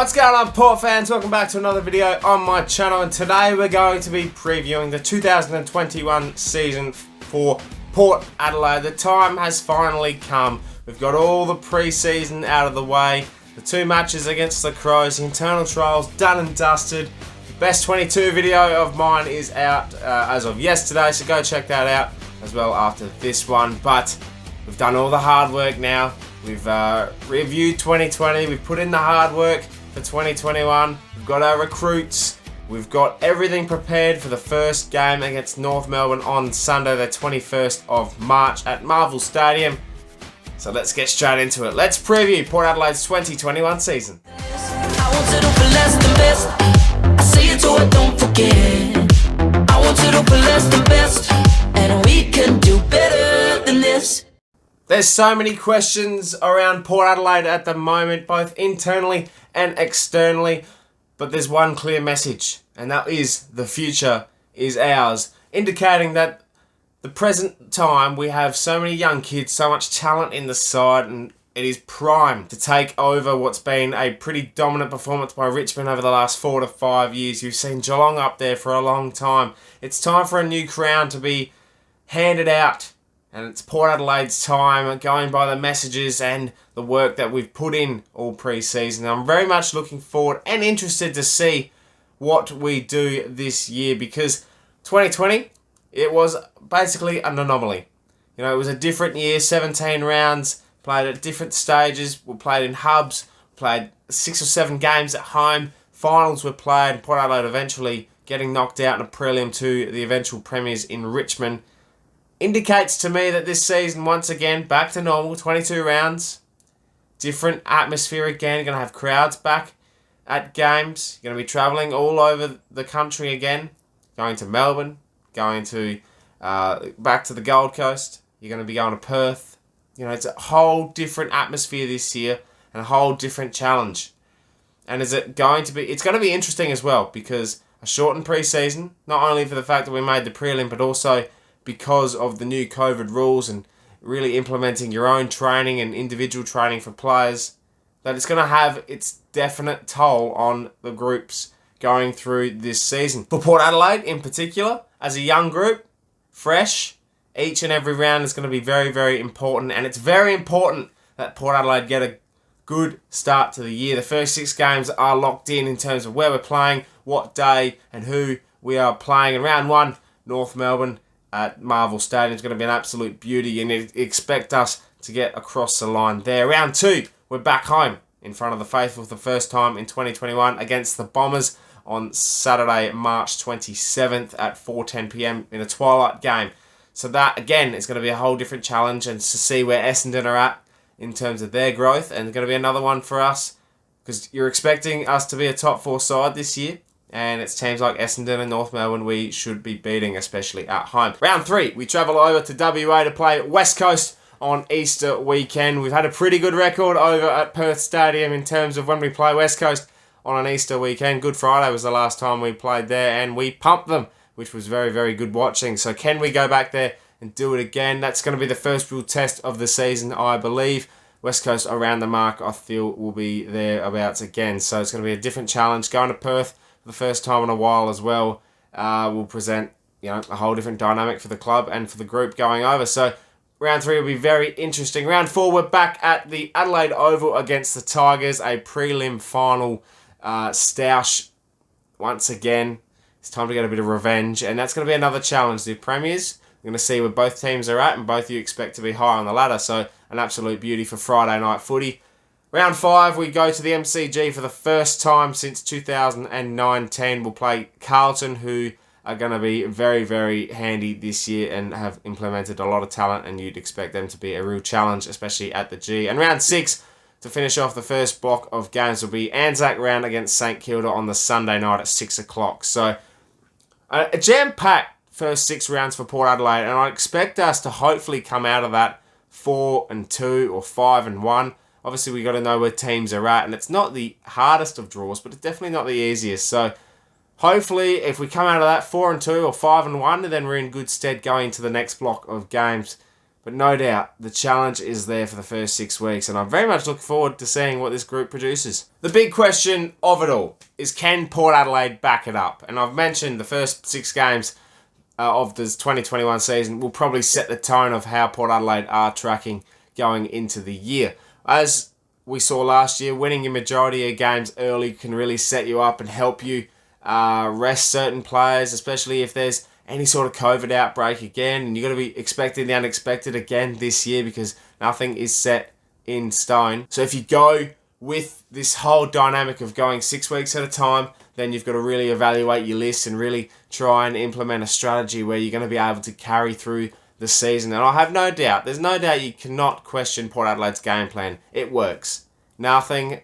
What's going on, Port fans? Welcome back to another video on my channel, and today we're going to be previewing the 2021 season for Port Adelaide. The time has finally come. We've got all the pre-season out of the way, the two matches against the Crows, the internal trials done and dusted. The best 22 video of mine is out as of yesterday, so go check that out as well after this one. But we've done all the hard work now. We've reviewed 2020, we've put in the hard work for 2021, we've got our recruits, we've got everything prepared for the first game against North Melbourne on Sunday the 21st of March at Midfield Stadium. So let's get straight into it. Let's preview Port Adelaide's 2021 season. I want to do for less than best. I say it so I don't forget. I want to do for less than best, and we can do better than this. There's so many questions around Port Adelaide at the moment, both internally and externally, but there's one clear message, and that is the future is ours, indicating that the present time we have so many young kids, so much talent in the side, and it is primed to take over what's been a pretty dominant performance by Richmond over the last 4 to 5 years. You've seen Geelong up there for a long time. It's time for a new crown to be handed out. And it's Port Adelaide's time, going by the messages and the work that we've put in all pre-season. I'm very much looking forward and interested to see what we do this year, because 2020, it was basically an anomaly. You know, it was a different year, 17 rounds, played at different stages, we played in hubs, played 6 or 7 games at home, finals were played, Port Adelaide eventually getting knocked out in a prelim to the eventual premiers in Richmond. Indicates to me that this season, once again, back to normal, 22 rounds, different atmosphere again. You're going to have crowds back at games. You're going to be travelling all over the country again, going to Melbourne, going to back to the Gold Coast. You're going to be going to Perth. You know, it's a whole different atmosphere this year and a whole different challenge. And it's going to be interesting as well, because a shortened pre-season, not only for the fact that we made the prelim, but also because of the new COVID rules and really implementing your own training and individual training for players, that it's going to have its definite toll on the groups going through this season. For Port Adelaide in particular, as a young group, fresh, each and every round is going to be very, very important, and it's very important that Port Adelaide get a good start to the year. The first 6 games are locked in terms of where we're playing, what day, and who we are playing. In round 1, North Melbourne at Midfield Stadium is going to be an absolute beauty, and expect us to get across the line there. Round 2, we're back home in front of the faithful for the first time in 2021 against the Bombers on Saturday, March 27th at 4:10 p.m. in a twilight game. So that, again, is going to be a whole different challenge, and to see where Essendon are at in terms of their growth, and it's going to be another one for us, because you're expecting us to be a top 4 side this year. And it's teams like Essendon and North Melbourne we should be beating, especially at home. Round 3, we travel over to WA to play West Coast on Easter weekend. We've had a pretty good record over at Perth Stadium in terms of when we play West Coast on an Easter weekend. Good Friday was the last time we played there, and we pumped them, which was very, very good watching. So can we go back there and do it again? That's going to be the first real test of the season, I believe. West Coast around the mark, I feel, will be thereabouts again. So it's going to be a different challenge. Going to Perth the first time in a while as well will present, you know, a whole different dynamic for the club and for the group going over. So round 3 will be very interesting. Round 4, we're back at the Adelaide Oval against the Tigers, a prelim final stoush once again. It's time to get a bit of revenge, and that's going to be another challenge. The premiers, we're going to see where both teams are at, and both you expect to be high on the ladder. So an absolute beauty for Friday night footy. Round 5, we go to the MCG for the first time since 2019. We'll play Carlton, who are going to be very, very handy this year and have implemented a lot of talent, and you'd expect them to be a real challenge, especially at the G. And round 6, to finish off the first block of games, will be Anzac round against St Kilda on the Sunday night at 6 o'clock. So a jam-packed first 6 rounds for Port Adelaide, and I expect us to hopefully come out of that 4-2 or 5-1. Obviously, we've got to know where teams are at, and it's not the hardest of draws, but it's definitely not the easiest. So hopefully, if we come out of that 4-2 or 5-1, then we're in good stead going into the next block of games But no doubt, the challenge is there for the first 6 weeks, and I'm very much looking forward to seeing what this group produces. The big question of it all is, can Port Adelaide back it up? And I've mentioned the first 6 games of this 2021 season will probably set the tone of how Port Adelaide are tracking going into the year. As we saw last year, winning your majority of games early can really set you up and help you rest certain players, especially if there's any sort of COVID outbreak again, and you've got to be expecting the unexpected again this year because nothing is set in stone. So if you go with this whole dynamic of going 6 weeks at a time, then you've got to really evaluate your list and really try and implement a strategy where you're going to be able to carry through the season. And I have no doubt, there's no doubt you cannot question Port Adelaide's game plan. It works. Nothing,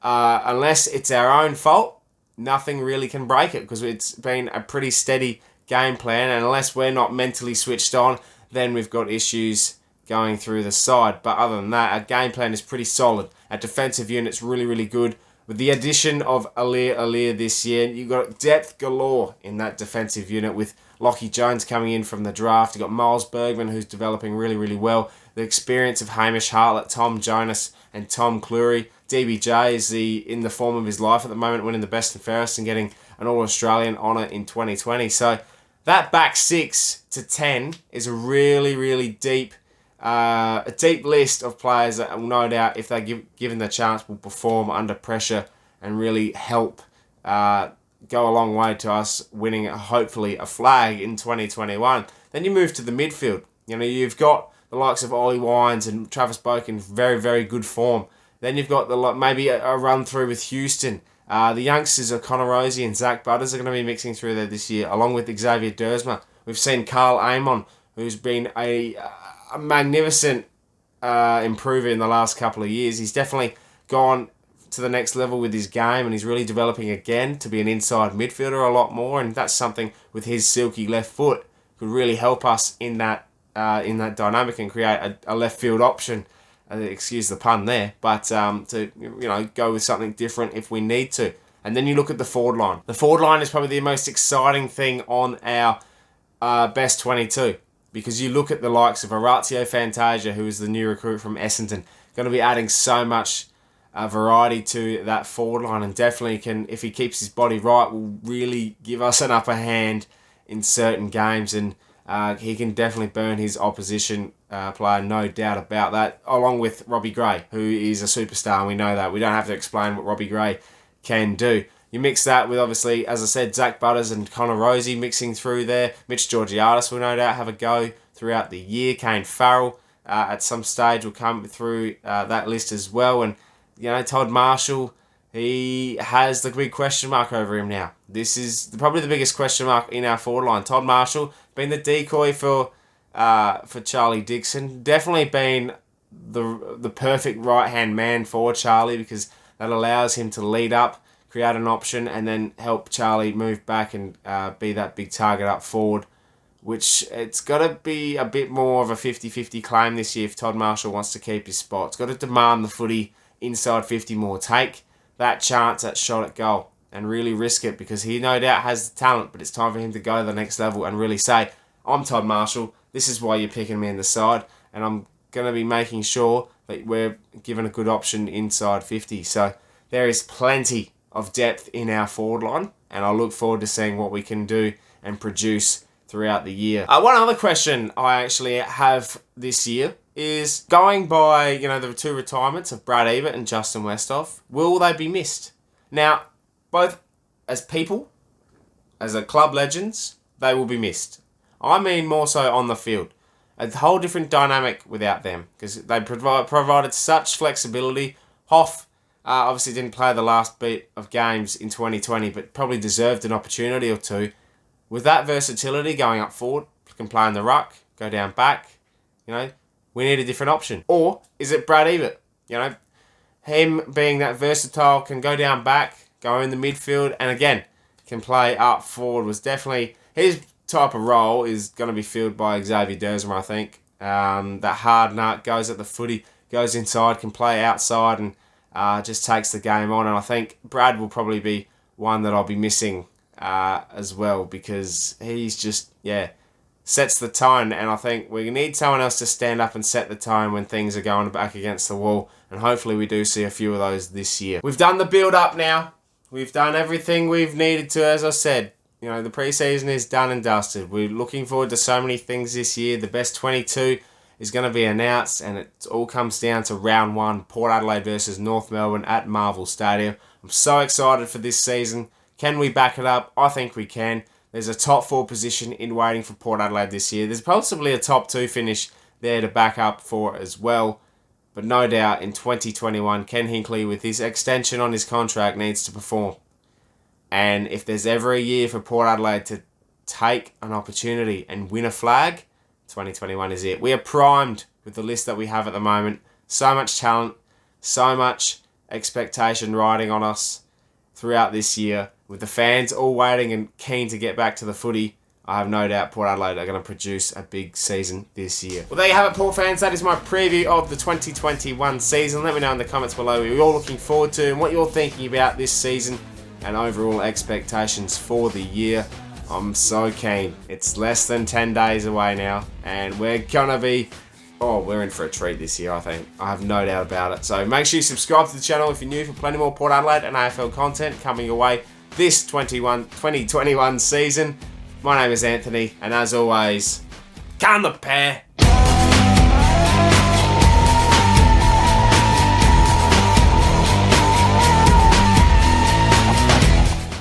unless it's our own fault, nothing really can break it because it's been a pretty steady game plan, and unless we're not mentally switched on, then we've got issues going through the side. But other than that, our game plan is pretty solid. Our defensive unit's really, really good. With the addition of Alir this year, you've got depth galore in that defensive unit with Lockie Jones coming in from the draft. You've got Miles Bergman, who's developing really, really well. The experience of Hamish Hartlett, Tom Jonas, and Tom Cleary. DBJ is in the form of his life at the moment, winning the best and fairest and getting an All-Australian honour in 2020. So that back 6 to 10 is a really, really deep list of players that will no doubt, if they're given the chance, will perform under pressure and really help go a long way to us winning, hopefully, a flag in 2021. Then you move to the midfield. You know, you've got the likes of Ollie Wines and Travis Boak in very, very good form. Then you've got maybe a run through with Houston. The youngsters of Connor Rosie and Zach Butters are going to be mixing through there this year, along with Xavier Dersma. We've seen Carl Amon, who's been a magnificent improver in the last couple of years. He's definitely gone to the next level with his game, and he's really developing again to be an inside midfielder a lot more, and that's something with his silky left foot could really help us in that dynamic and create a left field option. Excuse the pun there, but to go with something different if we need to. And then you look at the forward line. The forward line is probably the most exciting thing on our best 22, because you look at the likes of Orazio Fantasia, who is the new recruit from Essendon, going to be adding so much variety to that forward line, and definitely can, if he keeps his body right, will really give us an upper hand in certain games, and he can definitely burn his opposition player, no doubt about that, along with Robbie Gray, who is a superstar, and we know that. We don't have to explain what Robbie Gray can do. You mix that with, obviously, as I said, Zach Butters and Connor Rosie mixing through there. Mitch Georgiadis will no doubt have a go throughout the year. Kane Farrell at some stage will come through that list as well. And, Todd Marshall, he has the big question mark over him now. This is probably the biggest question mark in our forward line. Todd Marshall, been the decoy for Charlie Dixon. Definitely been the perfect right-hand man for Charlie, because that allows him to lead up, create an option, and then help Charlie move back and be that big target up forward, which it's got to be a bit more of a 50-50 claim this year if Todd Marshall wants to keep his spot. It's got to demand the footy inside 50 more. Take that chance, that shot at goal, and really risk it, because he no doubt has the talent, but it's time for him to go to the next level and really say, I'm Todd Marshall, this is why you're picking me in the side, and I'm going to be making sure that we're given a good option inside 50. So there is plenty of depth in our forward line, and I look forward to seeing what we can do and produce throughout the year. One other question I actually have this year is, going by the 2 retirements of Brad Ebert and Justin Westhoff, will they be missed? Now, both as people, as a club legends, they will be missed. I mean more so on the field. A whole different dynamic without them, because they provided such flexibility. Hoff obviously didn't play the last bit of games in 2020, but probably deserved an opportunity or two. With that versatility going up forward, can play in the ruck, go down back, we need a different option. Or is it Brad Ebert? Him being that versatile, can go down back, go in the midfield, and again, can play up forward. Was definitely his type of role is going to be filled by Xavier Dersma, I think. That hard nut, goes at the footy, goes inside, can play outside, and just takes the game on. And I think Brad will probably be one that I'll be missing as well, because he's just, sets the tone, and I think we need someone else to stand up and set the tone when things are going back against the wall, and hopefully we do see a few of those this year. We've done the build-up now. We've done everything we've needed to, as I said. You know, the pre-season is done and dusted. We're looking forward to so many things this year. The best 22 is going to be announced, and it all comes down to round 1, Port Adelaide versus North Melbourne at Marvel Stadium. I'm so excited for this season. Can we back it up? I think we can. There's a top 4 position in waiting for Port Adelaide this year. There's possibly a top 2 finish there to back up for as well. But no doubt in 2021, Ken Hinkley, with his extension on his contract, needs to perform. And if there's ever a year for Port Adelaide to take an opportunity and win a flag, 2021 is it. We are primed with the list that we have at the moment. So much talent, so much expectation riding on us throughout this year. With the fans all waiting and keen to get back to the footy, I have no doubt Port Adelaide are going to produce a big season this year. Well, there you have it, Port fans. That is my preview of the 2021 season. Let me know in the comments below what you're looking forward to and what you're thinking about this season and overall expectations for the year. I'm so keen. It's less than 10 days away now, and we're going to be... Oh, we're in for a treat this year, I think. I have no doubt about it. So make sure you subscribe to the channel if you're new for plenty more Port Adelaide and AFL content coming your way this 2021 season. My name is Anthony, and as always, can the pair.